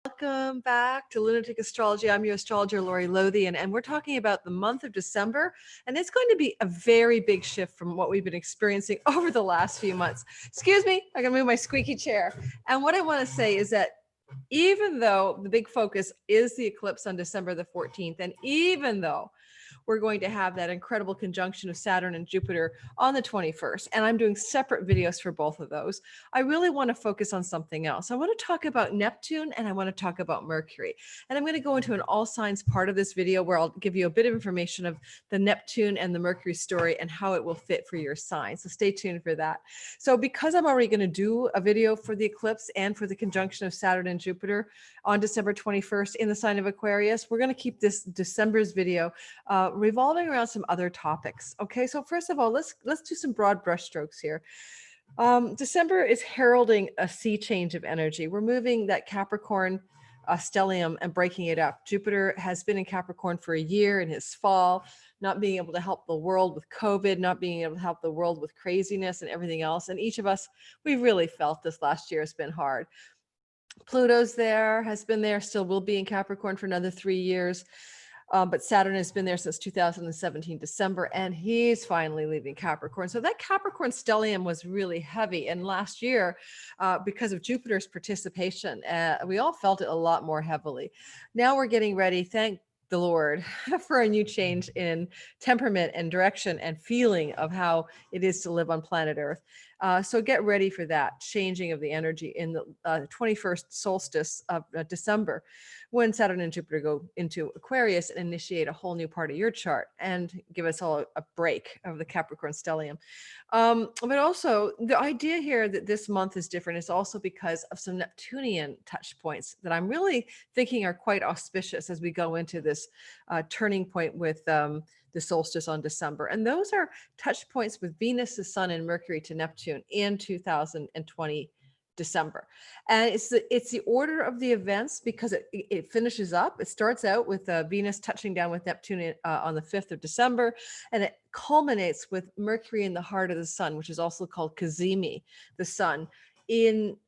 Welcome back to Lunatic Astrology. I'm your astrologer, Lori Lothian, and we're talking about the month of December. And it's going to be a very big shift from what we've been experiencing over the last few months. Excuse me, I can move my squeaky chair. And what I want to say is that even though the big focus is the eclipse on December the 14th, and even though we're going to have that incredible conjunction of Saturn and Jupiter on the 21st. And I'm doing separate videos for both of those. I really want to focus on something else. I want to talk about Neptune and I want to talk about Mercury. And I'm going to go into an all signs part of this video where I'll give you a bit of information of the Neptune and the Mercury story and how it will fit for your sign. So stay tuned for that. So because I'm already going to do a video for the eclipse and for the conjunction of Saturn and Jupiter on December 21st in the sign of Aquarius, we're going to keep this December's video revolving around some other topics. Okay, so first of all, let's do some broad brushstrokes here. December is heralding a sea change of energy. We're moving that Capricorn stellium and breaking it up. Jupiter has been in Capricorn for a year in his fall, not being able to help the world with COVID, not being able to help the world with craziness and everything else. And each of us, we've really felt this last year has been hard. Pluto's there, has been there, still will be in Capricorn for another 3 years. But Saturn has been there since 2017, December, and he's finally leaving Capricorn. So that Capricorn stellium was really heavy. And last year, because of Jupiter's participation, we all felt it a lot more heavily. Now we're getting ready, thank the Lord, for a new change in temperament and direction and feeling of how it is to live on planet Earth. So get ready for that changing of the energy in the 21st solstice of December, when Saturn and Jupiter go into Aquarius and initiate a whole new part of your chart and give us all a break of the Capricorn stellium. But also the idea here that this month is different is also because of some Neptunian touch points that I'm really thinking are quite auspicious as we go into this turning point with the solstice on December. And those are touch points with Venus, the Sun, and Mercury to Neptune in 2020 December. And it's the order of the events because it finishes up. It starts out with Venus touching down with Neptune on the 5th of December, and it culminates with Mercury in the heart of the Sun, which is also called Cazimi, the Sun,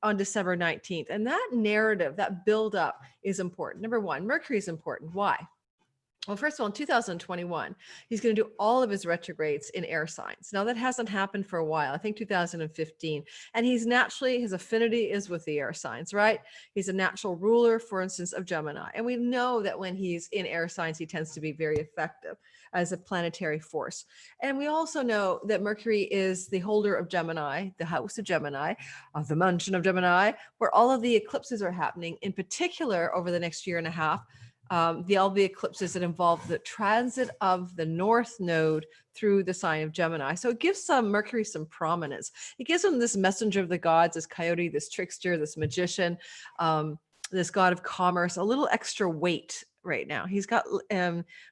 on December 19th. And that narrative, that build up is important. Number one, Mercury is important. Why? Well, first of all, in 2021, he's going to do all of his retrogrades in air signs. Now, that hasn't happened for a while, I think 2015. And he's naturally, his affinity is with the air signs, right? He's a natural ruler, for instance, of Gemini. And we know that when he's in air signs, he tends to be very effective as a planetary force. And we also know that Mercury is the holder of Gemini, the house of Gemini, of the mansion of Gemini, where all of the eclipses are happening, in particular over the next year and a half. All the eclipses that involve the transit of the North Node through the sign of Gemini. So it gives Mercury some prominence. It gives him this messenger of the gods, this coyote, this trickster, this magician, this god of commerce, a little extra weight right now. He's got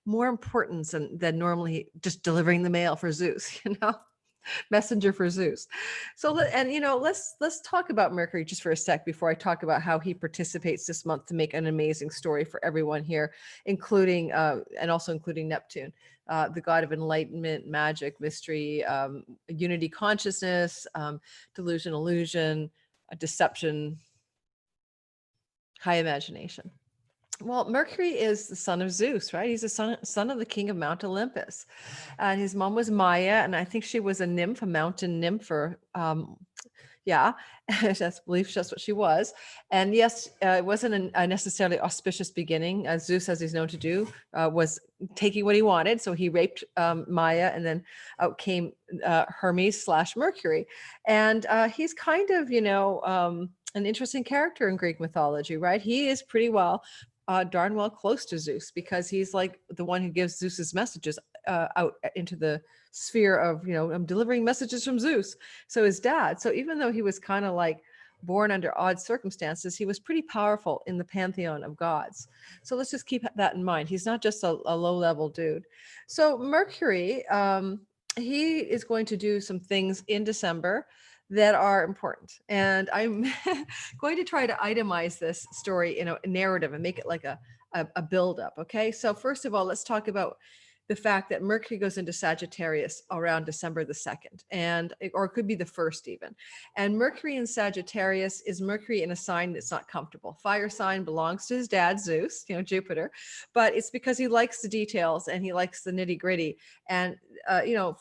more importance than normally just delivering the mail for Zeus, messenger for Zeus. So, and let's talk about Mercury just for a sec before I talk about how he participates this month to make an amazing story for everyone here, including and also including Neptune, the god of enlightenment, magic, mystery, unity, consciousness, delusion, illusion, deception, high imagination. Well, Mercury is the son of Zeus, right? He's the son of the king of Mount Olympus. And his mom was Maya, and I think she was a nymph, a mountain nymph, or yeah, I believe that's what she was. And yes, it wasn't a necessarily auspicious beginning, as Zeus, as he's known to do, was taking what he wanted. So he raped Maya, and then out came Hermes / Mercury. And he's kind of, an interesting character in Greek mythology, right? He is pretty darn well close to Zeus, because he's like the one who gives Zeus's messages out into the sphere of, I'm delivering messages from Zeus. So his dad, so even though he was kind of like born under odd circumstances, he was pretty powerful in the pantheon of gods. So let's just keep that in mind. He's not just a low-level dude. So Mercury, he is going to do some things in December that are important. And I'm going to try to itemize this story in a narrative and make it like a buildup. Okay. So first of all, let's talk about the fact that Mercury goes into Sagittarius around December the 2nd, or it could be the 1st even. And Mercury in Sagittarius is Mercury in a sign that's not comfortable. Fire sign belongs to his dad, Zeus, Jupiter, but it's because he likes the details and he likes the nitty gritty. And,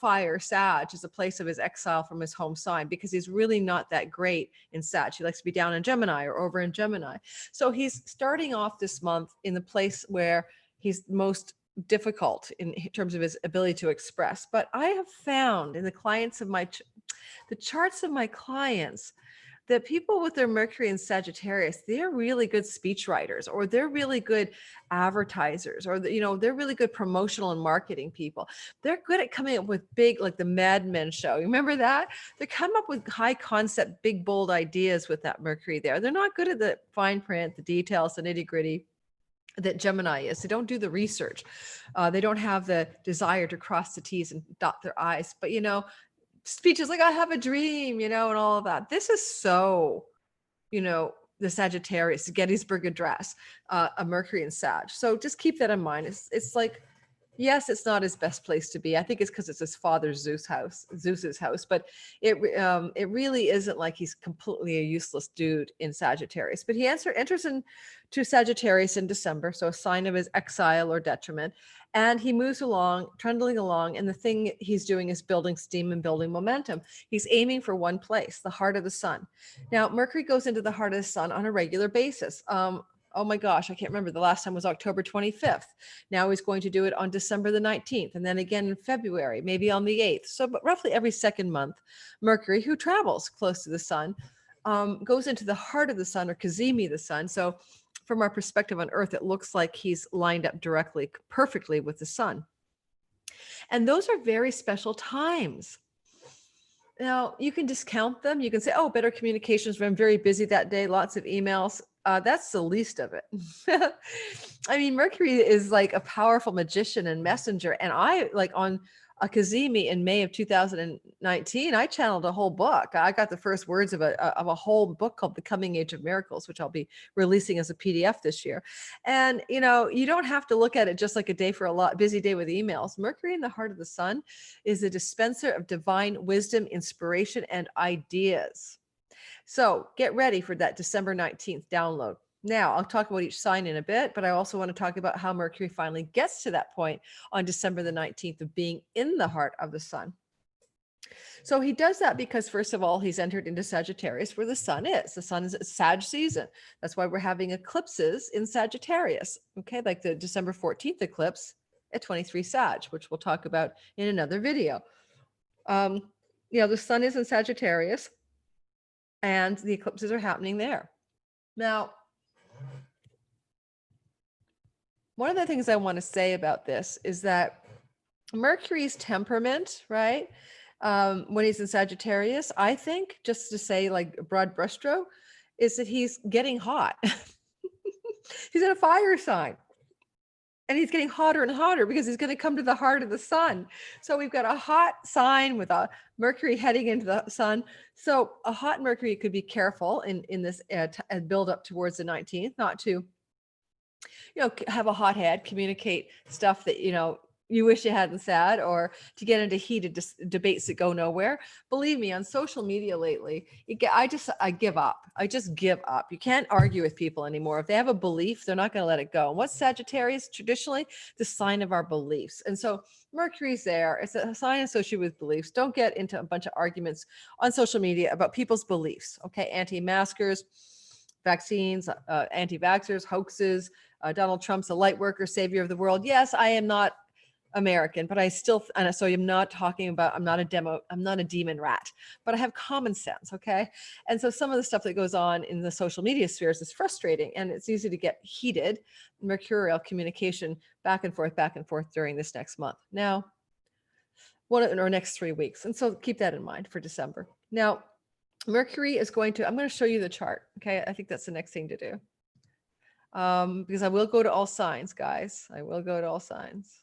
fire, Sag, is a place of his exile from his home sign because he's really not that great in Sag. He likes to be down in Gemini or over in Gemini. So he's starting off this month in the place where he's most difficult in terms of his ability to express. But I have found in the charts of my clients that people with their Mercury and Sagittarius, they're really good speech writers, or they're really good advertisers, or they're really good promotional and marketing people. They're good at coming up with big, like the Mad Men show. You remember that? They come up with high concept, big, bold ideas with that Mercury there. They're not good at the fine print, the details, the nitty gritty that Gemini is. They don't do the research. They don't have the desire to cross the T's and dot their I's. But, speeches like I have a dream, and all of that. This is so, the Sagittarius, Gettysburg Address, a Mercury and Sag. So just keep that in mind. It's like, yes, it's not his best place to be. I think it's because it's his father Zeus's house, but it really isn't like he's completely a useless dude in Sagittarius. But he enters into Sagittarius in December, so a sign of his exile or detriment. And he moves along, trundling along, and the thing he's doing is building steam and building momentum. He's aiming for one place, the heart of the sun. Now, Mercury goes into the heart of the sun on a regular basis. Oh my gosh, I can't remember. The last time was October 25th. Now he's going to do it on December the 19th, and then again in February, maybe on the 8th. So, but roughly every second month, Mercury, who travels close to the sun, goes into the heart of the sun, or Cazimi the sun. So from our perspective on Earth, it looks like he's lined up directly, perfectly with the sun. And those are very special times. Now, you can discount them. You can say, oh, better communications, I'm very busy that day, lots of emails. That's the least of it. I mean, Mercury is like a powerful magician and messenger. And I, like on a Cazimi in May of 2019, I channeled a whole book. I got the first words of a whole book called The Coming Age of Miracles, which I'll be releasing as a PDF this year. And, you don't have to look at it just like a day for a busy day with emails. Mercury in the heart of the sun is a dispenser of divine wisdom, inspiration, and ideas. So get ready for that December 19th download. Now, I'll talk about each sign in a bit, but I also want to talk about how Mercury finally gets to that point on December the 19th of being in the heart of the sun. So he does that because, first of all, he's entered into Sagittarius where the sun is. The sun is at Sag season. That's why we're having eclipses in Sagittarius, okay? Like the December 14th eclipse at 23 Sag, which we'll talk about in another video. The sun is in Sagittarius and the eclipses are happening there. Now, one of the things I want to say about this is that Mercury's temperament, right? When he's in Sagittarius, I think, just to say like a broad brushstroke, is that he's getting hot. He's in a fire sign. And he's getting hotter and hotter because he's going to come to the heart of the sun. So we've got a hot sign with a Mercury heading into the sun. So a hot Mercury could be careful in this build up towards the 19th, not to, have a hot head, communicate stuff that, you wish you hadn't said, or to get into heated debates that go nowhere. Believe me, on social media lately, I give up. I just give up. You can't argue with people anymore. If they have a belief, they're not going to let it go. And what's Sagittarius? Traditionally, the sign of our beliefs. And so Mercury's there. It's a sign associated with beliefs. Don't get into a bunch of arguments on social media about people's beliefs. Okay, anti-maskers, vaccines, anti-vaxxers, hoaxes. Donald Trump's a light worker, savior of the world. Yes, I am not American, but so I'm not talking about, I'm not a demon rat, but I have common sense. Okay. And so some of the stuff that goes on in the social media spheres is frustrating, and it's easy to get heated, mercurial communication back and forth during this next month. Now, or next 3 weeks. And so keep that in mind for December. Now, Mercury is I'm going to show you the chart. Okay. I think that's the next thing to do. Because I will go to all signs, guys. I will go to all signs.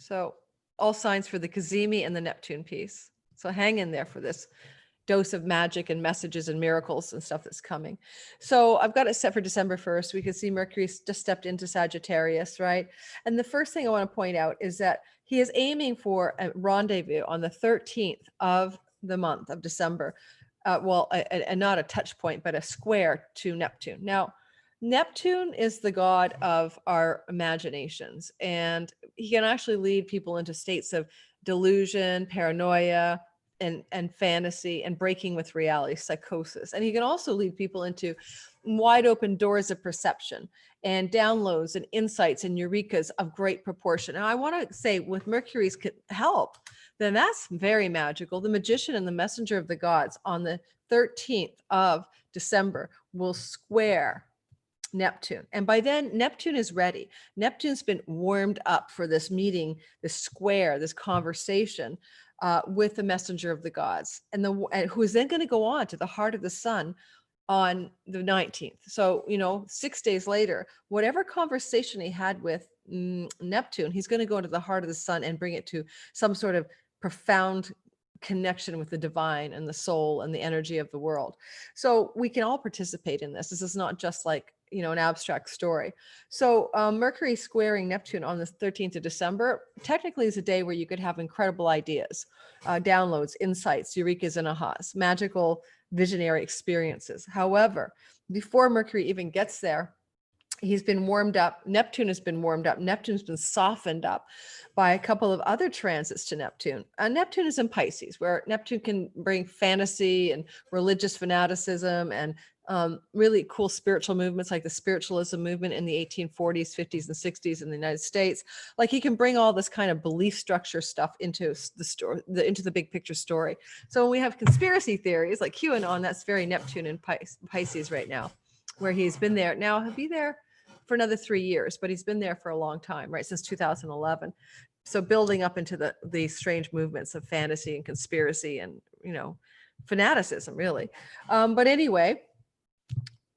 So all signs for the Cazimi and the Neptune piece. So hang in there for this dose of magic and messages and miracles and stuff that's coming. So I've got it set for December 1st. We can see Mercury just stepped into Sagittarius, right? And the first thing I want to point out is that he is aiming for a rendezvous on the 13th of the month of December. And not a touch point, but a square to Neptune. Now, Neptune is the god of our imaginations, and he can actually lead people into states of delusion, paranoia, and fantasy, and breaking with reality, psychosis. And he can also lead people into wide open doors of perception and downloads and insights and eurekas of great proportion. And I want to say, with Mercury's help, then that's very magical. The magician and the messenger of the gods on the 13th of December will square Neptune. And by then, Neptune is ready. Neptune's been warmed up for this meeting, this square, this conversation with the messenger of the gods, and who is then going to go on to the heart of the sun on the 19th. So, 6 days later, whatever conversation he had with Neptune, he's going to go into the heart of the sun and bring it to some sort of profound connection with the divine and the soul and the energy of the world. So we can all participate in this. This is not just like, an abstract story. So Mercury squaring Neptune on the 13th of December technically is a day where you could have incredible ideas, downloads, insights, eurekas, and ahas, magical visionary experiences. However, before Mercury even gets there, he's been warmed up. Neptune has been warmed up. Neptune's been softened up by a couple of other transits to Neptune. Neptune is in Pisces, where Neptune can bring fantasy and religious fanaticism and really cool spiritual movements, like the spiritualism movement in the 1840s, 50s, and 60s in the United States. Like, he can bring all this kind of belief structure stuff into the story, into the big picture story. So when we have conspiracy theories like QAnon, that's very Neptune in Pisces right now, where he's been there. Now he'll be there for another 3 years, but he's been there for a long time, right? Since 2011. So building up into the strange movements of fantasy and conspiracy and, fanaticism, really. But anyway,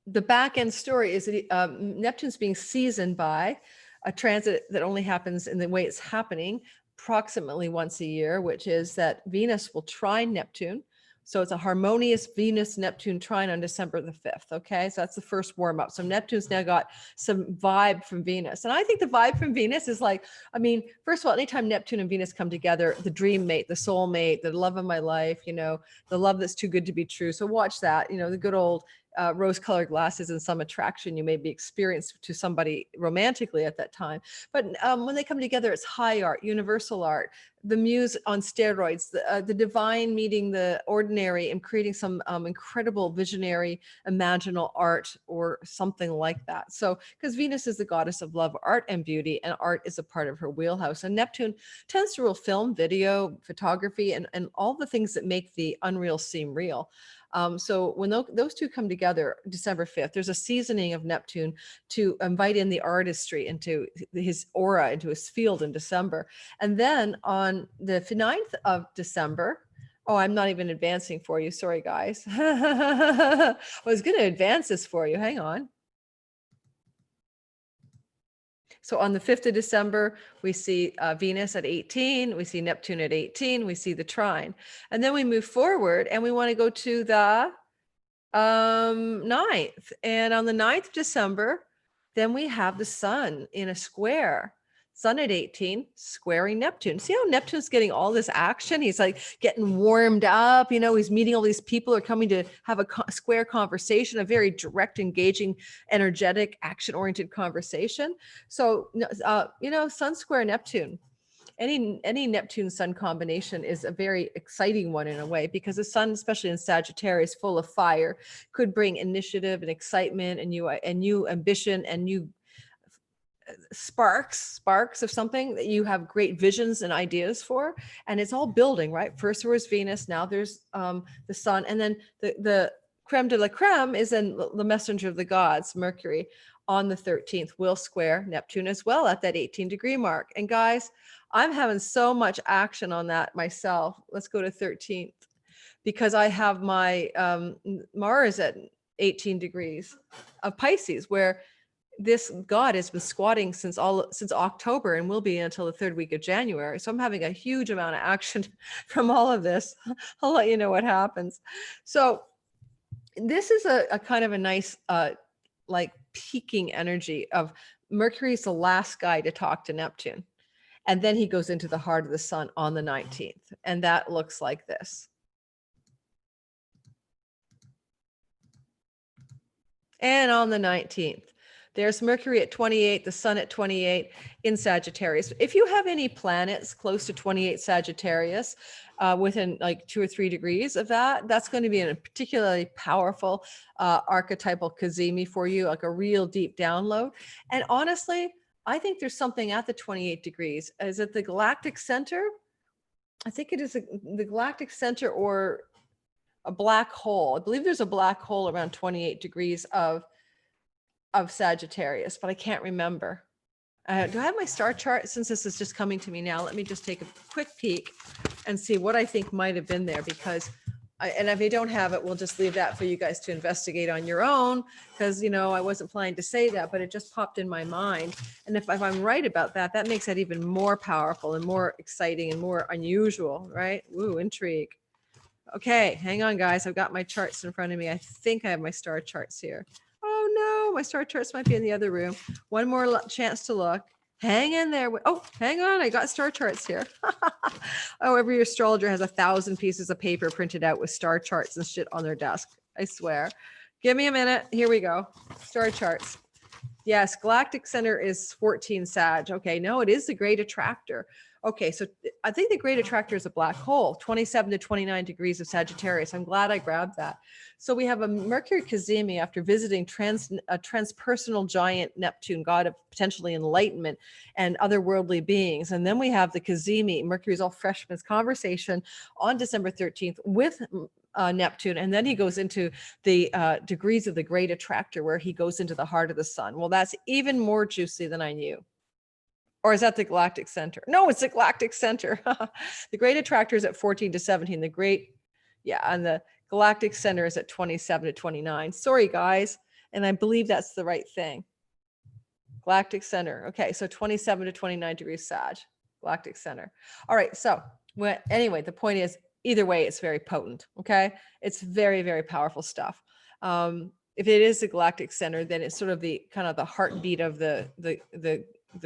the back end story is that Neptune's being seasoned by a transit that only happens in the way it's happening approximately once a year, which is that Venus will trine Neptune. So it's a harmonious Venus-Neptune trine on December the 5th. Okay, so that's the first warm up. So Neptune's now got some vibe from Venus. And I think the vibe from Venus is like, first of all, anytime Neptune and Venus come together, the dream mate, the soul mate, the love of my life, the love that's too good to be true. So watch that, the good old rose-colored glasses and some attraction you may be experienced to somebody romantically at that time. But when they come together, it's high art, universal art, the muse on steroids, the divine meeting the ordinary and creating some incredible visionary imaginal art or something like that. So, because Venus is the goddess of love, art, and beauty, and art is a part of her wheelhouse. And Neptune tends to rule film, video, photography, and all the things that make the unreal seem real. So when those two come together, December 5th, there's a seasoning of Neptune to invite in the artistry into his aura, into his field in December. And then on the 9th of December, oh, I'm not even advancing for you. Sorry, guys. I was going to advance this for you. Hang on. So on the 5th of December, we see Venus at 18, we see Neptune at 18, we see the trine. And then we move forward and we want to go to the 9th. And on the 9th of December, then we have the sun in a square. Sun at 18, squaring Neptune. See how Neptune's getting all this action? He's like getting warmed up, he's meeting all these people who are coming to have a square conversation, a very direct, engaging, energetic, action-oriented conversation. So, sun square Neptune. Any Neptune sun combination is a very exciting one in a way, because the sun, especially in Sagittarius, full of fire, could bring initiative and excitement and new ambition and new sparks of something that you have great visions and ideas for. And it's all building, right? First there was Venus, now there's the sun, and then the creme de la creme is in the messenger of the gods, Mercury, on the 13th will square Neptune as well at that 18-degree mark. And guys, I'm having so much action on that myself. Let's go to 13th, because I have my Mars at 18 degrees of Pisces, where this god has been squatting since October and will be until the third week of January. So I'm having a huge amount of action from all of this. I'll let you know what happens. So this is a kind of a nice like peaking energy of Mercury's the last guy to talk to Neptune. And then he goes into the heart of the sun on the 19th. And that looks like this. And on the 19th, there's Mercury at 28, the sun at 28 in Sagittarius. If you have any planets close to 28 Sagittarius, within like 2 or 3 degrees of that, that's going to be a particularly powerful archetypal cazimi for you, like a real deep download. And honestly, I think there's something at the 28 degrees. Is it the galactic center? I think it is the galactic center or a black hole. I believe there's a black hole around 28 degrees of Sagittarius, but I can't remember. Do I have my star chart? Since this is just coming to me now, let me just take a quick peek and see what I think might have been there, because and if you don't have it, we'll just leave that for you guys to investigate on your own, because, you know, I wasn't planning to say that, but it just popped in my mind. And if I'm right about that, that makes that even more powerful and more exciting and more unusual, right? Ooh, intrigue. Okay, hang on, guys. I've got my charts in front of me. I think I have my star charts here. Oh, no, my star charts might be in the other room. One more chance to look. Hang in there. Oh, hang on. I got star charts here. Oh, every astrologer has 1,000 pieces of paper printed out with star charts and shit on their desk. I swear. Give me a minute. Here we go. Star charts. Yes, galactic center is 14 Sag. Okay, no, it is the great attractor. Okay, so I think the great attractor is a black hole, 27 to 29 degrees of Sagittarius. I'm glad I grabbed that. So we have a Mercury cazimi after visiting a transpersonal giant Neptune, god of potentially enlightenment and otherworldly beings. And then we have the cazimi, Mercury's all fresh from his conversation on December 13th with Neptune. And then he goes into the degrees of the great attractor, where he goes into the heart of the sun. Well, that's even more juicy than I knew. Or is that the galactic center? No, it's the galactic center. The great attractor is at 14 to 17. The great, yeah, and the galactic center is at 27 to 29. Sorry, guys. And I believe that's the right thing. Galactic center. Okay, so 27 to 29 degrees Sag, galactic center. All right, so anyway, the point is, either way, it's very potent, okay? It's very, very powerful stuff. If it is the galactic center, then it's sort of the kind of the heartbeat of the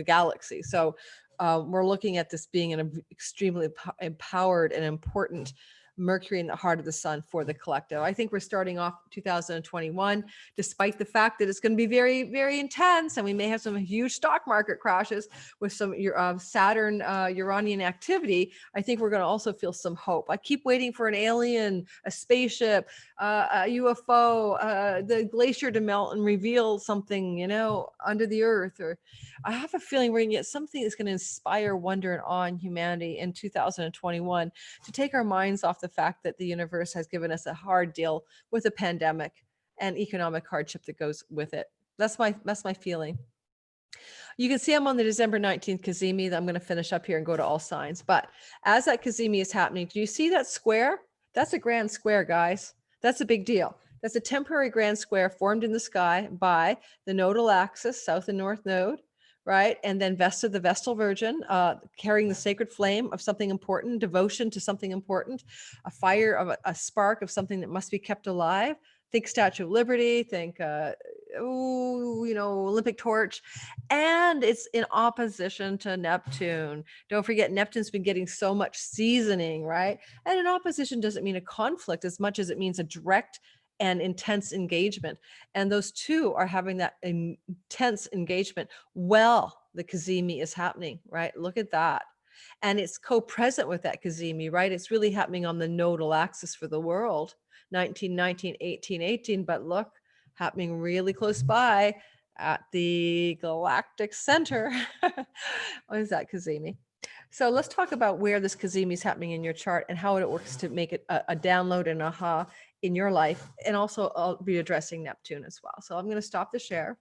galaxy. So we're looking at this being an extremely empowered and important Mercury in the heart of the sun for the collective. I think we're starting off 2021, despite the fact that it's going to be very, very intense, and we may have some huge stock market crashes with some Saturn Uranian activity. I think we're going to also feel some hope. I keep waiting for an alien, a spaceship, a UFO, the glacier to melt and reveal something, you know, under the earth. Or I have a feeling we're going to get something that's going to inspire wonder and awe in humanity in 2021, to take our minds off the fact that the universe has given us a hard deal with a pandemic and economic hardship that goes with it. That's my feeling. You can see I'm on the December 19th cazimi. I'm going to finish up here and go to all signs. But as that cazimi is happening, do you see that square? That's a grand square, guys. That's a big deal. That's a temporary grand square formed in the sky by the nodal axis, south and north node, right? And then Vesta, the Vestal Virgin, carrying the sacred flame of something important, devotion to something important, a fire of a spark of something that must be kept alive. Think Statue of Liberty, think, Olympic torch. And it's in opposition to Neptune. Don't forget, Neptune's been getting so much seasoning, right? And an opposition doesn't mean a conflict as much as it means a direct and intense engagement. And those two are having that intense engagement. Well, the cazimi is happening, right? Look at that. And it's co-present with that cazimi, right? It's really happening on the nodal axis for the world, 1919, 1818. But look, happening really close by at the galactic center. What is that cazimi? So let's talk about where this cazimi is happening in your chart and how it works to make it a download and aha in your life. And also I'll be addressing Neptune as well. So I'm going to stop the share,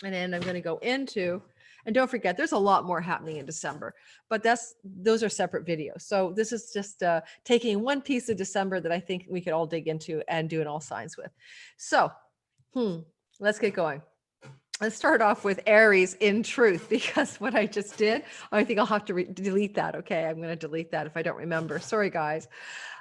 and then I'm going to go into, and don't forget, there's a lot more happening in December, but those are separate videos. So this is just taking one piece of December that I think we could all dig into and do an all signs with. So let's get going. Let's start off with Aries in truth, because what I just did, I think I'll have to delete that. Okay, I'm going to delete that if I don't remember. Sorry, guys.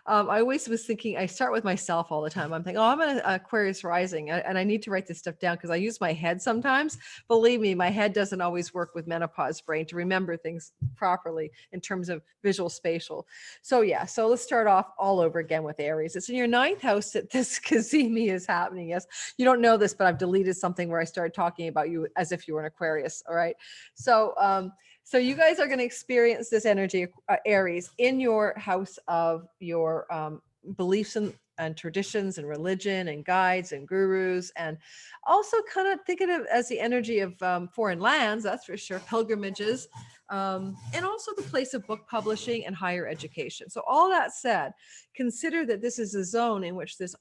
I always was thinking, I start with myself all the time. I'm thinking, oh, I'm an Aquarius rising, and I need to write this stuff down because I use my head sometimes. Believe me, my head doesn't always work with menopause brain to remember things properly in terms of visual spatial. So yeah, so let's start off all over again with Aries. It's in your ninth house that this Kazemi is happening. Yes, you don't know this, but I've deleted something where I started talking about you as if you were an Aquarius. All right. So you guys are going to experience this energy, Aries, in your house of your beliefs and traditions and religion and guides and gurus, and also kind of think of it as the energy of foreign lands, that's for sure, pilgrimages, and also the place of book publishing and higher education. So all that said, consider that this is a zone in which this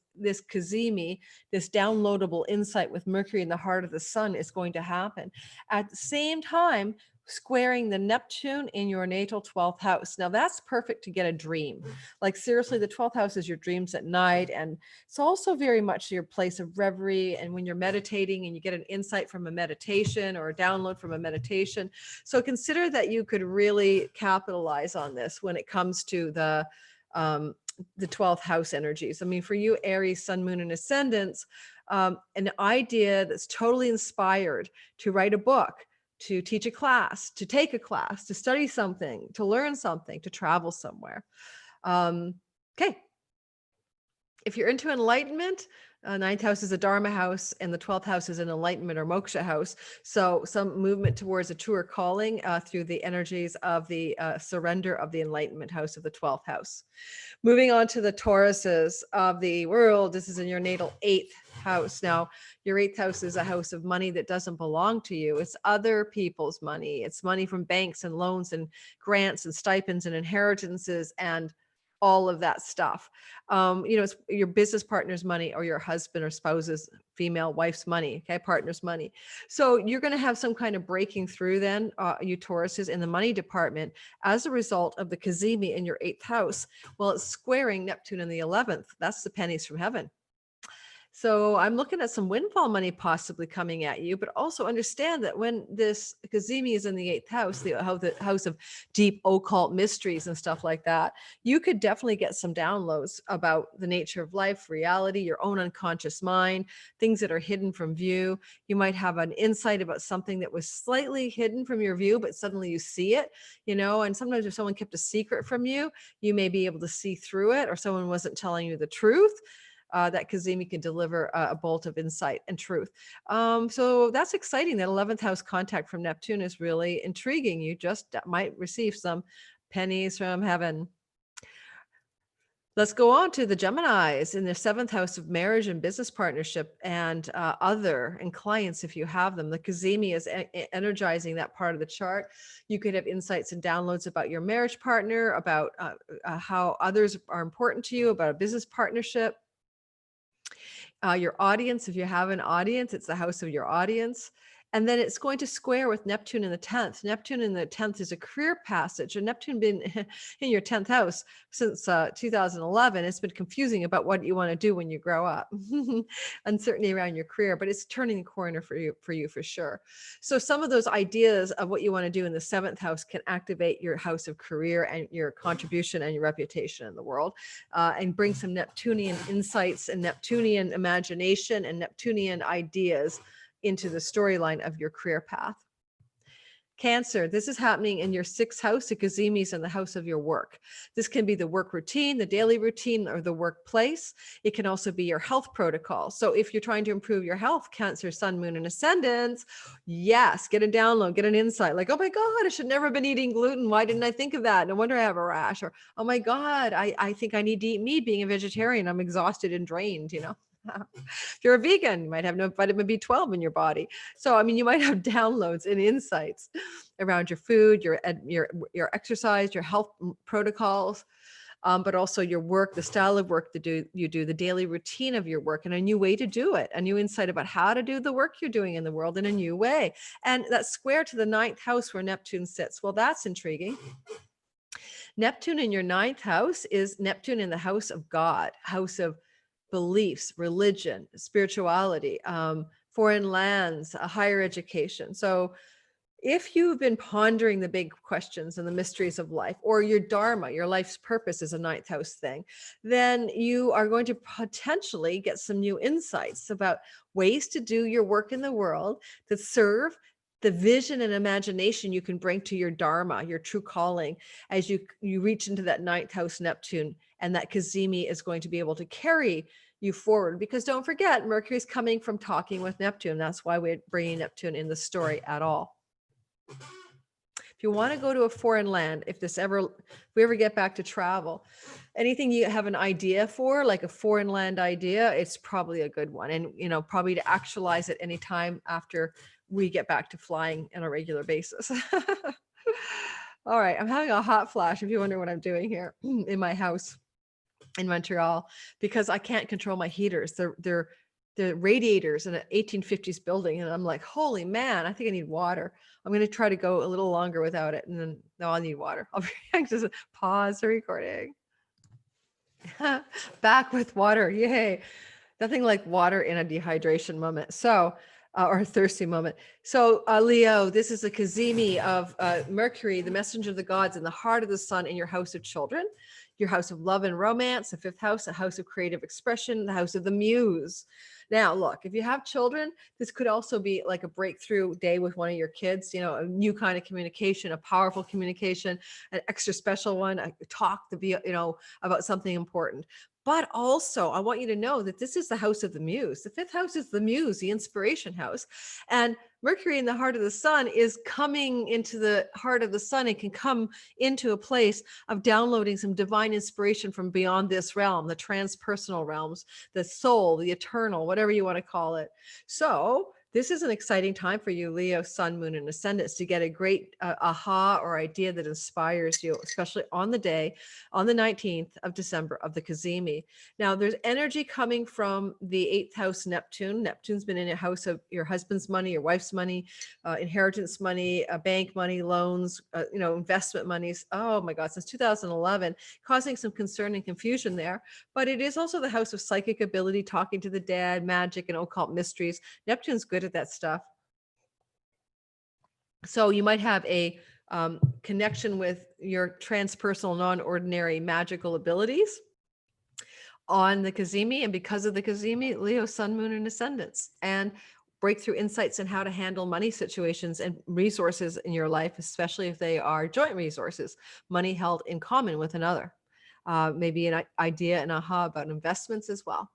Kazemi, this downloadable insight with Mercury in the heart of the sun, is going to happen. At the same time, squaring the Neptune in your natal 12th house. Now that's perfect to get a dream. Like seriously, the 12th house is your dreams at night. And it's also very much your place of reverie. And when you're meditating and you get an insight from a meditation or a download from a meditation. So consider that you could really capitalize on this when it comes to the 12th house energies. I mean, for you, Aries, sun, moon, and ascendants, an idea that's totally inspired to write a book, to teach a class, to take a class, to study something, to learn something, to travel somewhere. Okay. If you're into enlightenment, ninth house is a Dharma house, and the 12th house is an enlightenment or moksha house. So some movement towards a truer calling through the energies of the surrender of the enlightenment house of the 12th house. Moving on to the Tauruses of the world, this is in your natal 8th house. Now, your 8th house is a house of money that doesn't belong to you. It's other people's money. It's money from banks and loans and grants and stipends and inheritances and all of that stuff. It's your business partner's money or your husband or spouse's female wife's money, okay, partner's money. So you're going to have some kind of breaking through then, you Tauruses, in the money department as a result of the Kazemi in your 8th house. Well, it's squaring Neptune in the 11th. That's the pennies from heaven. So I'm looking at some windfall money possibly coming at you, but also understand that when this Kazemi is in the 8th house, the house of deep occult mysteries and stuff like that, you could definitely get some downloads about the nature of life, reality, your own unconscious mind, things that are hidden from view. You might have an insight about something that was slightly hidden from your view, but suddenly you see it, and sometimes if someone kept a secret from you, you may be able to see through it, or someone wasn't telling you the truth. That Kazemi can deliver a bolt of insight and truth. So that's exciting. That 11th house contact from Neptune is really intriguing. You just might receive some pennies from heaven. Let's go on to the Geminis in the 7th house of marriage and business partnership and and clients if you have them. The Kazemi is energizing that part of the chart. You could have insights and downloads about your marriage partner, about how others are important to you, about a business partnership. Your audience, if you have an audience, it's the house of your audience. And then it's going to square with Neptune in the 10th. Neptune in the 10th is a career passage. And Neptune been in your 10th house since 2011. It's been confusing about what you want to do when you grow up. Uncertainty around your career, but it's turning the corner for you for sure. So some of those ideas of what you want to do in the 7th house can activate your house of career and your contribution and your reputation in the world, and bring some Neptunian insights and Neptunian imagination and Neptunian ideas into the storyline of your career path. Cancer, this is happening in your 6th house. The Kazemi's in the house of your work. This can be the work routine, the daily routine, or the workplace. It can also be your health protocol. So if you're trying to improve your health, Cancer, sun, moon, and ascendants, yes, get a download, get an insight. Like, oh my God, I should never have been eating gluten. Why didn't I think of that? No wonder I have a rash. Or, oh my God, I think I need to eat meat being a vegetarian. I'm exhausted and drained, If you're a vegan, you might have no vitamin B12 in your body. So, I mean, you might have downloads and insights around your food, your exercise, your health protocols, but also your work, the style of work that you do, the daily routine of your work, and a new way to do it, a new insight about how to do the work you're doing in the world in a new way. And that's square to the 9th house where Neptune sits. Well, that's intriguing. Neptune in your 9th house is Neptune in the house of God, house of beliefs, religion, spirituality, foreign lands, a higher education. So if you've been pondering the big questions and the mysteries of life, or your dharma, your life's purpose is a ninth house thing, then you are going to potentially get some new insights about ways to do your work in the world that serve the vision and imagination you can bring to your dharma, your true calling, as you reach into that ninth house Neptune, and that cazimi is going to be able to carry you forward. Because don't forget, Mercury is coming from talking with Neptune. That's why we're bringing Neptune in the story at all. If you want to go to a foreign land, if we ever get back to travel, anything you have an idea for, like a foreign land idea, it's probably a good one. And, probably to actualize it anytime after we get back to flying on a regular basis. All right. I'm having a hot flash if you wonder what I'm doing here in my house in Montreal, because I can't control my heaters. They're radiators in an 1850s building. And I'm like, holy man, I think I need water. I'm going to try to go a little longer without it. And then, no, I need water. I'll just pause the recording. Back with water. Yay. Nothing like water in a dehydration moment. So, or a thirsty moment. So Leo, this is a cazimi of Mercury, the messenger of the gods, in the heart of the sun, in your house of children, your house of love and romance, the fifth house, a house of creative expression, the house of the muse. Now, look, if you have children, this could also be like a breakthrough day with one of your kids, a new kind of communication, a powerful communication, an extra special one, a talk to be, about something important. But also, I want you to know that this is the house of the muse. The fifth house is the muse, the inspiration house. And Mercury in the heart of the sun is coming into the heart of the sun and can come into a place of downloading some divine inspiration from beyond this realm, the transpersonal realms, the soul, the eternal, whatever you want to call it. So this is an exciting time for you, Leo, sun, moon, and ascendants, to get a great aha or idea that inspires you, especially on the day, on the 19th of December of the cazimi. Now, there's energy coming from the 8th house Neptune. Neptune's been in a house of your husband's money, your wife's money, inheritance money, bank money, loans, investment monies. Oh my God, since 2011, causing some concern and confusion there. But it is also the house of psychic ability, talking to the dead, magic, and occult mysteries. Neptune's good at that stuff. So you might have a connection with your transpersonal, non-ordinary magical abilities on the cazimi, and because of the cazimi, Leo, sun, moon, and ascendants, and breakthrough insights in how to handle money situations and resources in your life, especially if they are joint resources, money held in common with another. Maybe an idea and aha about investments as well.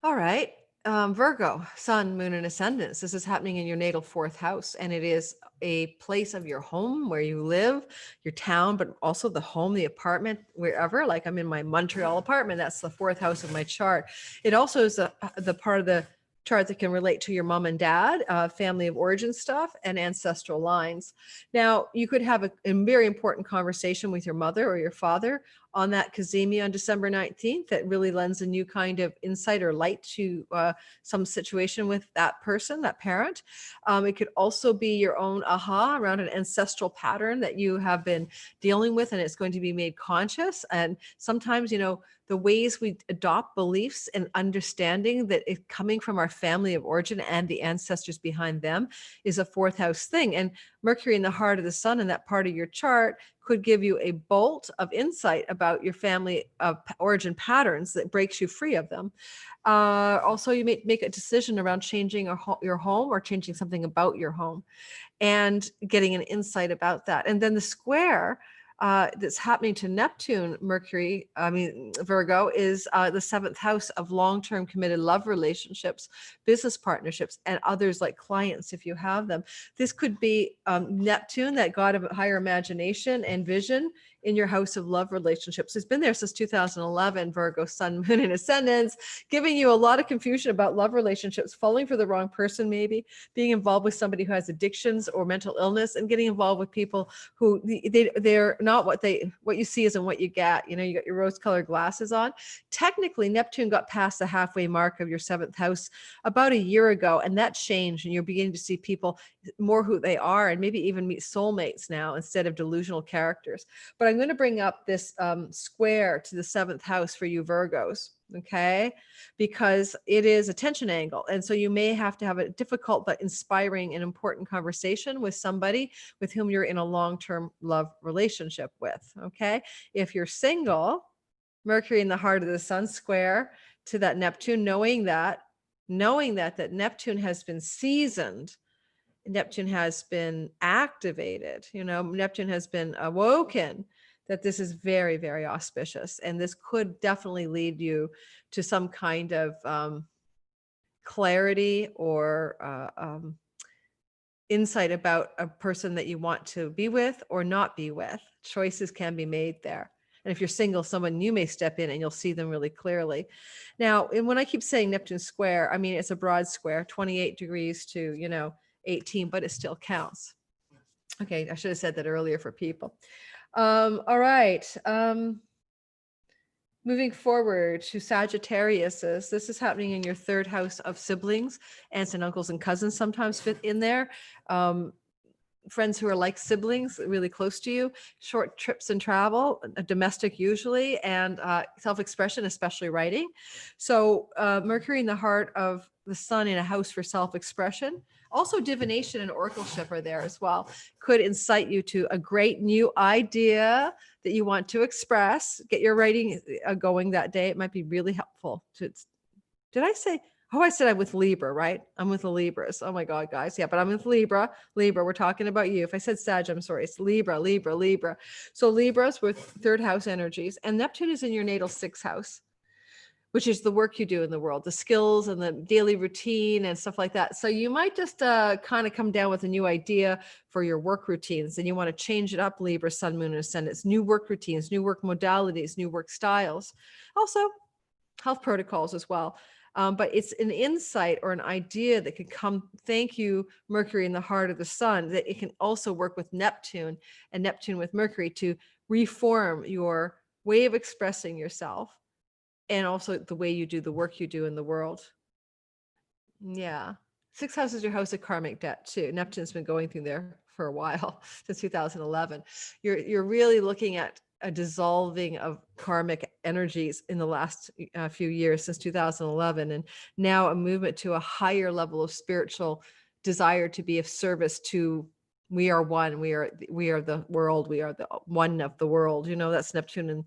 All right. Virgo, sun, moon, and ascendants. This is happening in your natal fourth house, and it is a place of your home where you live, your town, but also the home, the apartment, wherever. Like I'm in my Montreal apartment. That's the fourth house of my chart. It also is the part of the chart that can relate to your mom and dad, family of origin stuff, and ancestral lines. Now, you could have a very important conversation with your mother or your father on that cazimi on December 19th that really lends a new kind of insight or light to some situation with that person, that parent. It could also be your own aha around an ancestral pattern that you have been dealing with, and it's going to be made conscious. And sometimes, the ways we adopt beliefs and understanding that it's coming from our family of origin and the ancestors behind them is a fourth house thing. And Mercury in the heart of the sun in that part of your chart could give you a bolt of insight about your family of origin patterns that breaks you free of them. Also, you may make a decision around changing your home or changing something about your home and getting an insight about that. And then the square that's happening to Neptune, Virgo, is the seventh house of long-term committed love relationships, business partnerships, and others like clients if you have them. This could be Neptune, that god of higher imagination and vision, in your house of love relationships. It's been there since 2011, Virgo, sun, moon, and ascendants, giving you a lot of confusion about love relationships, falling for the wrong person, maybe being involved with somebody who has addictions or mental illness, and getting involved with people who they're not what you see isn't what you get. You got your rose-colored glasses on. Technically, Neptune got past the halfway mark of your seventh house about a year ago, and that changed, and you're beginning to see people more who they are, and maybe even meet soulmates now instead of delusional characters. But I'm going to bring up this square to the 7th house for you Virgos, okay? Because it is a tension angle. And so you may have to have a difficult but inspiring and important conversation with somebody with whom you're in a long-term love relationship with, okay? If you're single, Mercury in the heart of the sun square to that Neptune, knowing that Neptune has been seasoned, Neptune has been activated, Neptune has been awoken, that this is very, very auspicious. And this could definitely lead you to some kind of clarity or insight about a person that you want to be with or not be with. Choices can be made there. And if you're single, someone you may step in and you'll see them really clearly. Now, and when I keep saying Neptune square, I mean, it's a broad square, 28 degrees to, 18, but it still counts. Okay, I should have said that earlier for people. All right. Moving forward to Sagittarius, this is happening in your 3rd house of siblings. Aunts and uncles and cousins sometimes fit in there. Friends who are like siblings, really close to you, short trips and travel, domestic usually, and self-expression, especially writing. So Mercury in the heart of the sun in a house for self-expression. Also divination and oracleship are there as well. Could incite you to a great new idea that you want to express. Get your writing going that day. It might be really helpful. Did I say... Oh, I said I'm with Libra, right? I'm with the Libras. Oh my God, guys. Yeah, but I'm with Libra. Libra, we're talking about you. If I said Sag, I'm sorry. It's Libra, Libra, Libra. So Libras with 3rd house energies, and Neptune is in your natal 6th house, which is the work you do in the world, the skills and the daily routine and stuff like that. So you might just kind of come down with a new idea for your work routines, and you want to change it up, Libra, Sun, Moon, and Ascendants, new work routines, new work modalities, new work styles. Also, health protocols as well. But it's an insight or an idea that could come, thank you, Mercury in the heart of the sun, that it can also work with Neptune and Neptune with Mercury to reform your way of expressing yourself and also the way you do the work you do in the world. Yeah. 6th house is your house of karmic debt too. Neptune's been going through there for a while, since 2011. You're really looking at a dissolving of karmic energies in the last few years, since 2011, and now a movement to a higher level of spiritual desire to be of service to. We are one. We are the world. We are the one of the world. That's Neptune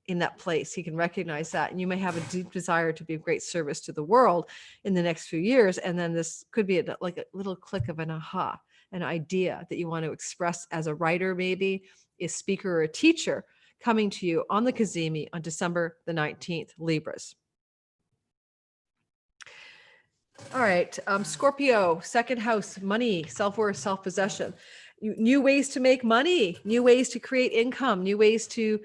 in that place. He can recognize that, and you may have a deep desire to be of great service to the world in the next few years. And then this could be like a little click of an aha, an idea that you want to express as a writer, maybe a speaker or a teacher, coming to you on the Cazimi on December the 19th, Libras. All right, Scorpio, 2nd house, money, self-worth, self-possession. New ways to make money, new ways to create income, new ways to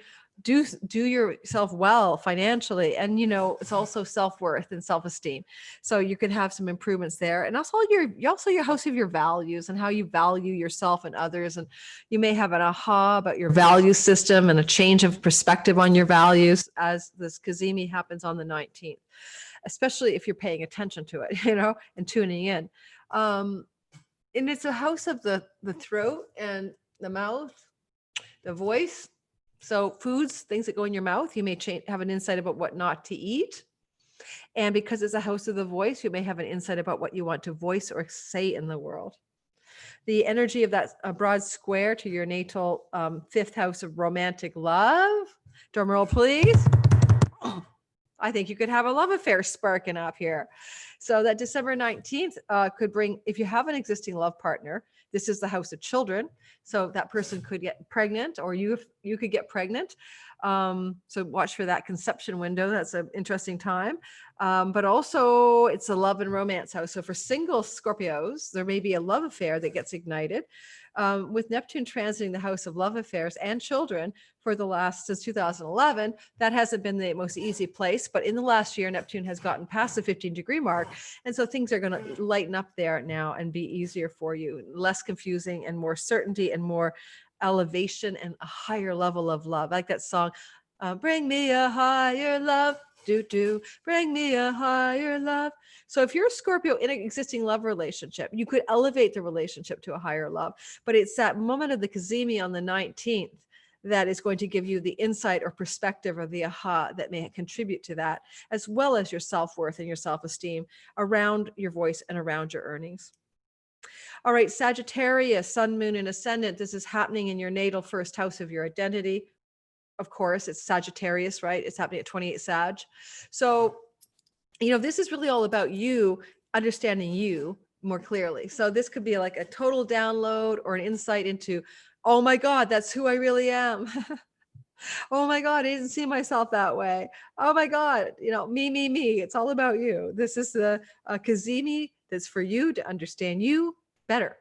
do yourself well financially. And it's also self-worth and self-esteem. So you can have some improvements there. And also your house of your values and how you value yourself and others. And you may have an aha about your value system and a change of perspective on your values as this Cazimi happens on the 19th, especially if you're paying attention to it, and tuning in. And it's a house of the throat and the mouth, the voice. So foods, things that go in your mouth, you may have an insight about what not to eat. And because it's a house of the voice, you may have an insight about what you want to voice or say in the world. The energy of that broad square to your natal 5th house of romantic love. Drum roll, please. I think you could have a love affair sparking up here. So that December 19th could bring, if you have an existing love partner, this is the house of children. So that person could get pregnant, or you could get pregnant. So watch for that conception window. That's an interesting time. But also it's a love and romance house. So for single Scorpios, there may be a love affair that gets ignited. With Neptune transiting the house of love affairs and children for since 2011, that hasn't been the most easy place. But in the last year, Neptune has gotten past the 15-degree mark. And so things are going to lighten up there now and be easier for you, less confusing and more certainty and more elevation and a higher level of love. I like that song, bring me a higher love. Bring me a higher love. So if you're a Scorpio in an existing love relationship, you could elevate the relationship to a higher love. But it's that moment of the Cazimi on the 19th that is going to give you the insight or perspective or the aha that may contribute to that, as well as your self-worth and your self-esteem around your voice and around your earnings. All right, Sagittarius, sun, moon, and ascendant. This is happening in your natal first house of your identity. Of course, it's Sagittarius, right? It's happening at 28 Sag. So, this is really all about you understanding you more clearly. So this could be like a total download or an insight into, oh my God, that's who I really am. Oh my God, I didn't see myself that way. Oh my God, me. It's all about you. This is the Kazemi that's for you to understand you better.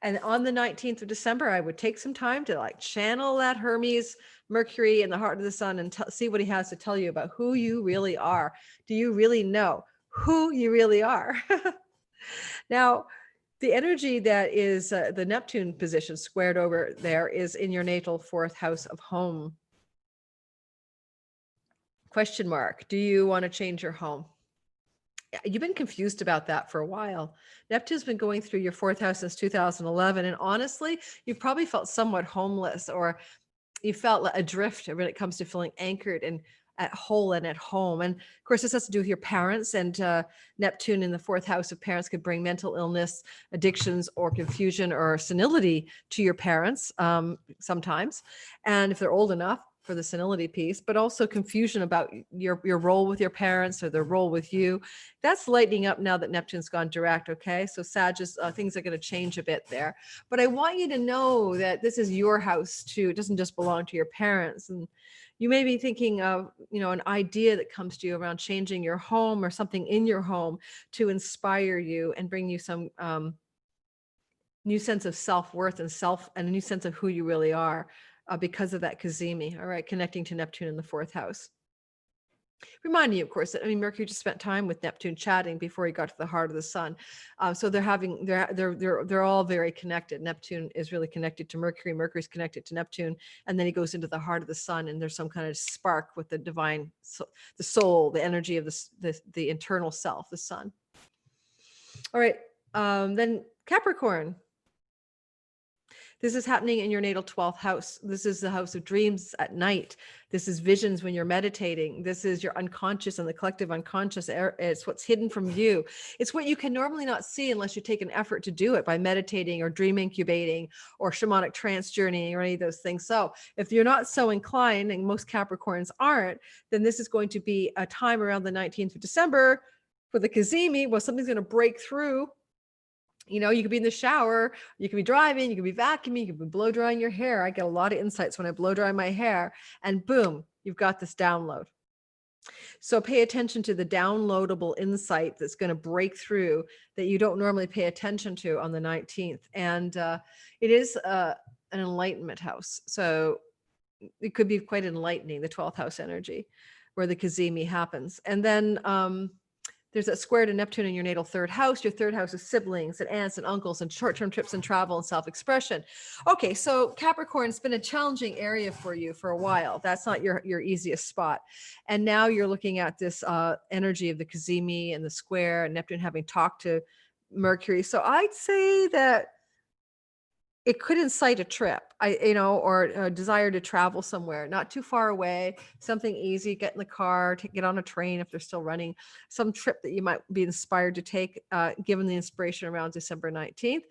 And on the 19th of December, I would take some time to like channel that Hermes Mercury in the heart of the sun and see what he has to tell you about who you really are. Do you really know who you really are? Now, the energy that is the Neptune position squared over there is in your natal fourth house of home. Question mark. Do you want to change your home? You've been confused about that for a while. Neptune's been going through your fourth house since 2011. And honestly, you probably felt somewhat homeless, or you felt adrift when it comes to feeling anchored and at whole and at home. And of course, this has to do with your parents, and Neptune in the fourth house of parents could bring mental illness, addictions, or confusion or senility to your parents sometimes. And if they're old enough, for the senility piece, but also confusion about your role with your parents or their role with you. That's lightening up now that Neptune's gone direct, okay? So Sagittarius, things are going to change a bit there. But I want you to know that this is your house too. It doesn't just belong to your parents. And you may be thinking of, an idea that comes to you around changing your home or something in your home to inspire you and bring you some new sense of self-worth and a new sense of who you really are. Because of that Kazemi, all right, connecting to Neptune in the fourth house. Reminding you, of course, that Mercury just spent time with Neptune chatting before he got to the heart of the sun. So they're all very connected. Neptune is really connected to Mercury. Mercury's connected to Neptune, and then he goes into the heart of the sun, and there's some kind of spark with the divine, the soul, the energy of the internal self, the sun. All right, then Capricorn. This is happening in your natal 12th house. This is the house of dreams at night. This is visions when you're meditating. This is your unconscious and the collective unconscious. It's what's hidden from you. It's what you can normally not see unless you take an effort to do it by meditating or dream incubating or shamanic trance journeying or any of those things. So if you're not so inclined, and most Capricorns aren't, then this is going to be a time around the 19th of December for the Kazemi, where something's going to break through. You could be in the shower, you could be driving, you could be vacuuming, you could be blow drying your hair. I get a lot of insights when I blow dry my hair, and boom, you've got this download. So pay attention to the downloadable insight that's going to break through that you don't normally pay attention to on the 19th. And it is an enlightenment house. So it could be quite enlightening, the 12th house energy, where the Kazemi happens. And then there's that square to Neptune in your natal third house. Your third house is siblings and aunts and uncles and short-term trips and travel and self-expression. Okay, so Capricorn's been a challenging area for you for a while. That's not your easiest spot. And now you're looking at this energy of the Kazemi and the square and Neptune having talked to Mercury. So I'd say that it could incite a trip, or a desire to travel somewhere, not too far away, something easy, get in the car, get on a train if they're still running, some trip that you might be inspired to take, given the inspiration around December 19th.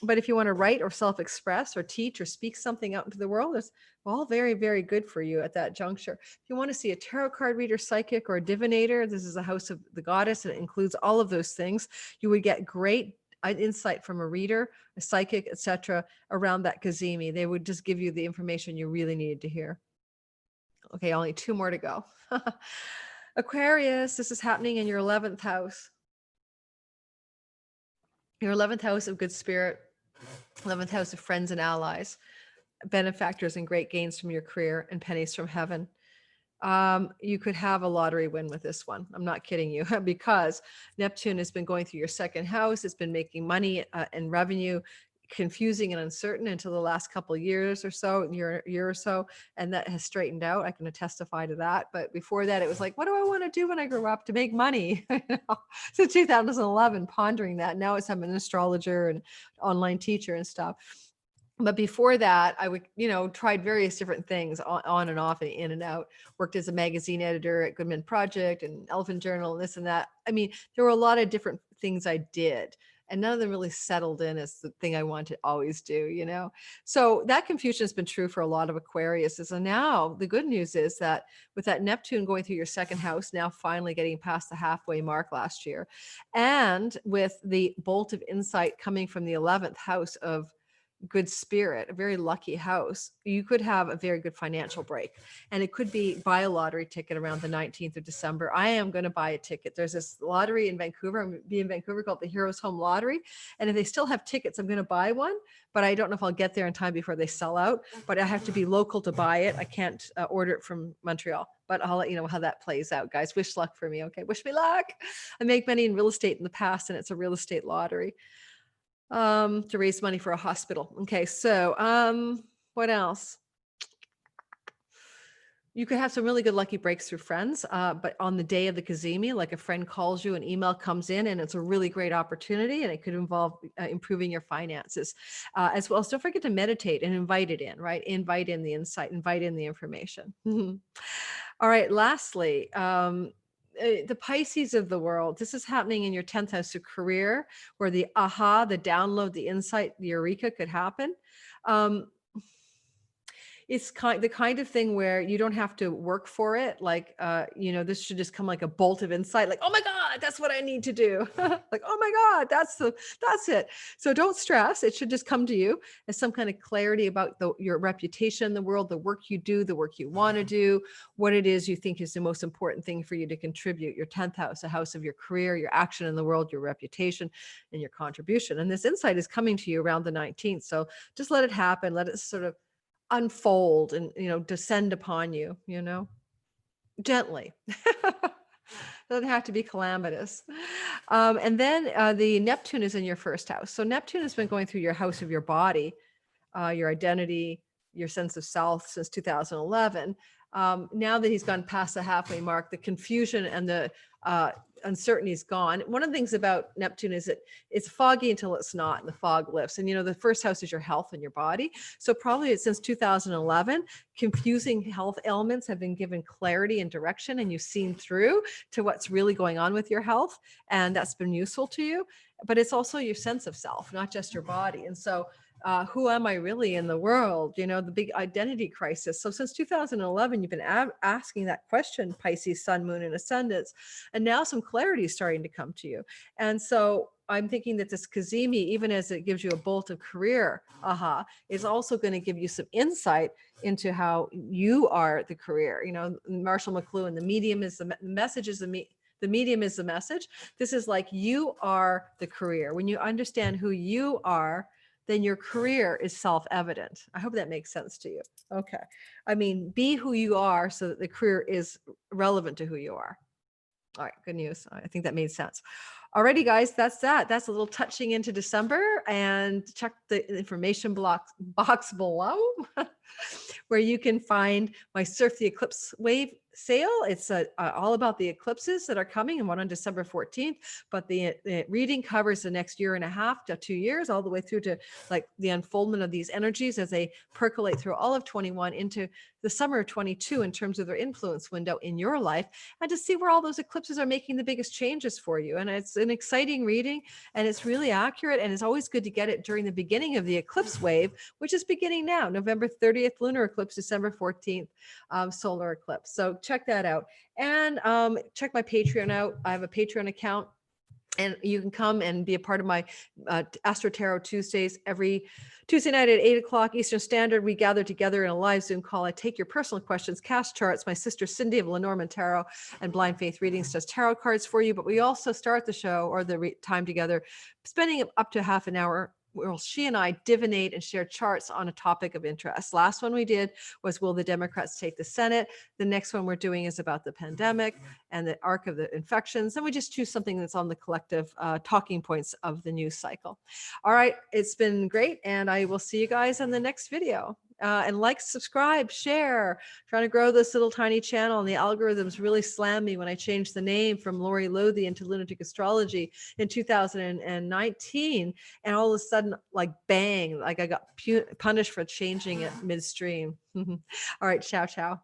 But if you want to write or self-express or teach or speak something out into the world, it's all very, very good for you at that juncture. If you want to see a tarot card reader, psychic, or a divinator, this is a house of the goddess, and it includes all of those things. You would get great insight from a reader, a psychic, etc., around that Kazemi. They would just give you the information you really needed to hear. Okay, only 2 more to go. Aquarius, this is happening in your 11th house. Your 11th house of good spirit, 11th house of friends and allies, benefactors and great gains from your career, and pennies from heaven. You could have a lottery win with this one. I'm not kidding you, because Neptune has been going through your second house. It's been making money and revenue confusing and uncertain until the last couple of years or so, year or so, and that has straightened out. I can testify to that. But before that, it was like, what do I want to do when I grow up to make money? So 2011, pondering that. Now I'm an astrologer and online teacher and stuff. But before that, I would, tried various different things on and off and in and out. Worked as a magazine editor at Goodman Project and Elephant Journal and this and that. I mean, there were a lot of different things I did, and none of them really settled in as the thing I want to always do. So that confusion has been true for a lot of Aquariuses. And now the good news is that with that Neptune going through your second house, now finally getting past the halfway mark last year, and with the bolt of insight coming from the 11th house of good spirit, a very lucky house, you could have a very good financial break. And it could be buy a lottery ticket around the 19th of December. I am going to buy a ticket. There's this lottery in Vancouver. I'm going to be in Vancouver called the Heroes Home Lottery. And if they still have tickets, I'm going to buy one, but I don't know if I'll get there in time before they sell out, but I have to be local to buy it. I can't order it from Montreal, but I'll let you know how that plays out, guys. Wish luck for me. Okay. Wish me luck. I make money in real estate in the past, and it's a real estate lottery to raise money for a hospital. Okay, so what else? You could have some really good lucky breaks through friends, but on the day of the Kazemi, like a friend calls you, an email comes in, and it's a really great opportunity, and it could involve improving your finances as well. So don't forget to meditate and invite it in, right? Invite in the insight, invite in the information. All right, lastly, the Pisces of the world, this is happening in your 10th house of career, where the aha, the download, the insight, the eureka could happen. It's the kind of thing where you don't have to work for it. Like, this should just come like a bolt of insight, like, oh my God, that's what I need to do. Like, oh my God, that's it. So don't stress. It should just come to you as some kind of clarity about your reputation in the world, the work you do, the work you want to do, what it is you think is the most important thing for you to contribute. Your 10th house, a house of your career, your action in the world, your reputation, and your contribution. And this insight is coming to you around the 19th. So just let it happen. Let it sort of unfold and descend upon you, gently. Doesn't have to be calamitous. And then the Neptune is in your first house. So Neptune has been going through your house of your body, your identity, your sense of self since 2011. Now that he's gone past the halfway mark, the confusion and the uncertainty is gone. One of the things about Neptune is that it's foggy until it's not, and the fog lifts. And the first house is your health and your body. So probably since 2011, confusing health elements have been given clarity and direction, and you've seen through to what's really going on with your health, and that's been useful to you. But it's also your sense of self, not just your body. And so who am I really in the world? The big identity crisis. So since 2011, you've been asking that question, Pisces, Sun, Moon, and Ascendants, and now some clarity is starting to come to you. And so I'm thinking that this Kazemi, even as it gives you a bolt of career, is also going to give you some insight into how you are the career. Marshall McLuhan, the medium is the message is the medium is the message. This is like you are the career. When you understand who you are, then your career is self-evident. I hope that makes sense to you. Okay. I mean, be who you are so that the career is relevant to who you are. All right, good news. I think that made sense. Alrighty, guys, that's that. That's a little touching into December, and check the information box below where you can find my Surf the Eclipse Wave sale. It's all about the eclipses that are coming, and one on December 14th. But the reading covers the next year and a half to 2 years, all the way through to like the unfoldment of these energies as they percolate through all of 21 into the summer of 22 in terms of their influence window in your life, and to see where all those eclipses are making the biggest changes for you. And it's an exciting reading, and it's really accurate, and it's always good to get it during the beginning of the eclipse wave, which is beginning now, November 30th lunar eclipse, December 14th solar eclipse. So check that out, and check my Patreon out. I have a Patreon account, and you can come and be a part of my Astro Tarot Tuesdays. Every Tuesday night at 8 o'clock Eastern Standard, we gather together in a live Zoom call. I take your personal questions, cast charts. My sister Cindy of Lenormand Tarot and Blind Faith Readings does tarot cards for you. But we also start the show or the time together, spending up to half an hour where she and I divinate and share charts on a topic of interest. Last one we did was, will the Democrats take the Senate? The next one we're doing is about the pandemic and the arc of the infections. And we just choose something that's on the collective talking points of the news cycle. All right, it's been great. And I will see you guys in the next video. and like, subscribe, share. Trying to grow this little tiny channel, and the algorithms really slammed me when I changed the name from Lori Lothian into Lunatic Astrology in 2019. And all of a sudden, like bang, like I got punished for changing it midstream. All right, ciao, ciao.